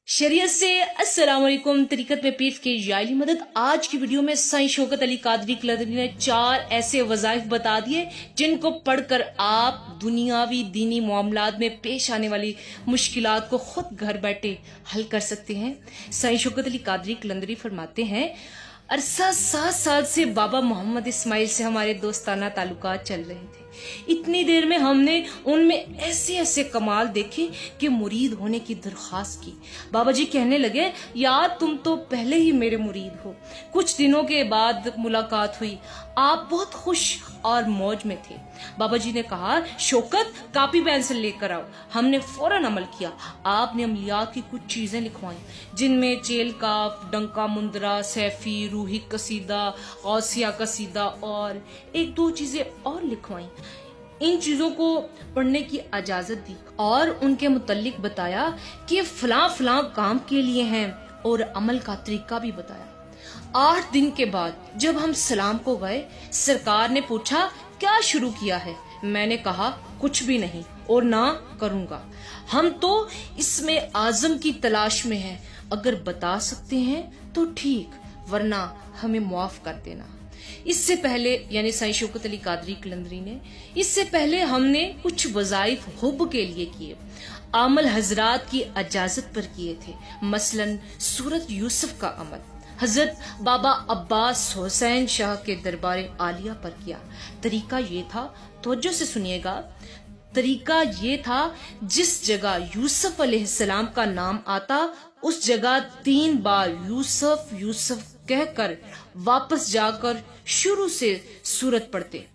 शरीयत से अस्सलाम वालेकुम। तरीकत में पेश की जायली मदद। आज की वीडियो में साईं शौकत अली कादरी कलंदरी ने 4 ऐसे वज़ाइफ बता दिए जिनको पढ़कर आप दुनियावी दीनी मामलात में पेश आने वाली मुश्किलात को खुद घर बैठे हल कर सकते हैं। साईं शौकत अली कादरी कलंदरी फरमाते हैं, अरसा 7 साल से बाबा मोहम्मद इस्माइल से हमारे दोस्ताना ताल्लुकात चल रहे थे। इतनी देर में हमने उनमें ऐसे ऐसे कमाल देखे कि मुरीद होने की दरख्वास्त की। बाबा जी कहने लगे, यार तुम तो पहले ही मेरे मुरीद हो। कुछ दिनों के बाद मुलाकात हुई, आप बहुत खुश और मौज में थे। बाबा जी ने कहा, शौकत कापी पेंसिल लेकर आओ। हमने फौरन अमल किया। आपने अमलियात की कुछ चीजें लिखवाई जिनमें चेल काफ, डंका मुंदरा, सैफी, रूही कसीदा, गौसिया कसीदा और 1-2 चीजें और लिखवाई। इन चीजों को पढ़ने की इजाजत दी और उनके मुतल्लिक बताया कि फलां फलां काम के लिए हैं और अमल का तरीका भी बताया। 8 दिन के बाद जब हम सलाम को गए, सरकार ने पूछा, क्या शुरू किया है? मैंने कहा, कुछ भी नहीं और ना करूंगा। हम तो इसमें आजम की तलाश में हैं। अगर बता सकते हैं तो ठीक, वरना हमें माफ कर देना। इससे पहले यानी साईं शौकत अली कादरी कलंदरी ने इससे पहले हमने कुछ वज़ाइफ हुब के लिए किए, आमल हजरात की इजाजत पर किए थे। मसलन सूरत यूसुफ का अमल हजरत बाबा अब्बास हुसैन शाह के दरबार आलिया पर किया। तरीका ये था, तवज्जो से सुनिएगा, तरीका ये था, जिस जगह यूसुफ अलैहिस्सलाम का नाम आता उस जगह 3 बार यूसुफ यूसुफ कहकर वापस जाकर शुरू से सूरत पढ़ते।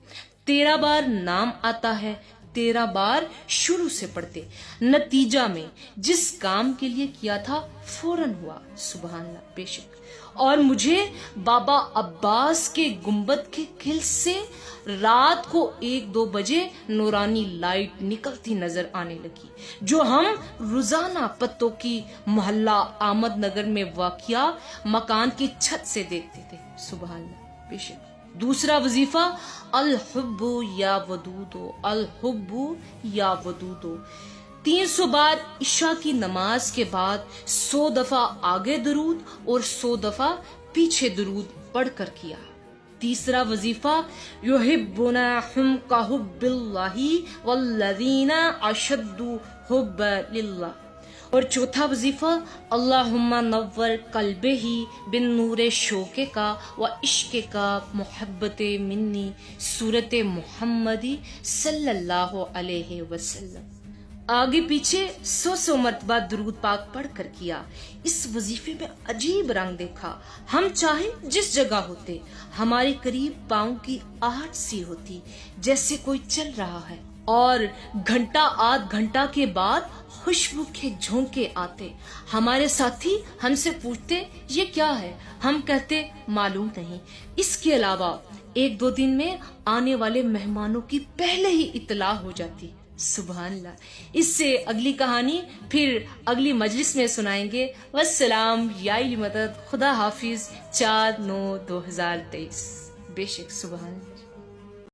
13 बार नाम आता है, 13 बार शुरू से पढ़ते। नतीजा में जिस काम के लिए किया था फौरन हुआ। सुभान अल्लाह, बेशक। और मुझे बाबा अब्बास के गुंबद के खिल से रात को 1-2 बजे नूरानी लाइट निकलती नजर आने लगी, जो हम रोजाना पत्तों की मोहल्ला आमद नगर में वाकिया मकान की छत से देखते थे। सुभान अल्लाह, बेशक। दूसरा वजीफा, अल हुब्बु या वदूदो, अल हुब्बु या वदूदो। 300 बार इशा की नमाज के बाद 100 दफा आगे दरूद और 100 दफा पीछे दरूद पढ़कर किया। तीसरा वजीफा, युहिब्बुना हुम का हुब्बिल्लाहि वल्लज़ीना अशद्दु हुब्बा लिल्लाह। और चौथा वजीफा, अल्लाहुम्मा नव्वर कल्बेही बिन नूरे शोके का व इश्के का मोहब्बते मिन्नी सूरत मुहम्मदी सल्लल्लाहु अलैहि वसल्लम। आगे पीछे 100 मरतबा दुरूद पाक पढ़ कर किया। इस वजीफे में अजीब रंग देखा। हम चाहे जिस जगह होते, हमारे करीब पाँव की आहट सी होती जैसे कोई चल रहा है, और घंटा आध घंटा के बाद खुशबू के झोंके आते। हमारे साथी हमसे पूछते, ये क्या है? हम कहते, मालूम नहीं। इसके अलावा 1-2 दिन में आने वाले मेहमानों की पहले ही इत्तला हो जाती। सुभान अल्लाह। इससे अगली कहानी फिर अगली मजलिस में सुनाएंगे। वस्सलाम, या मदद, खुदा हाफिज। 4/9/2023। बेशक। सुभान।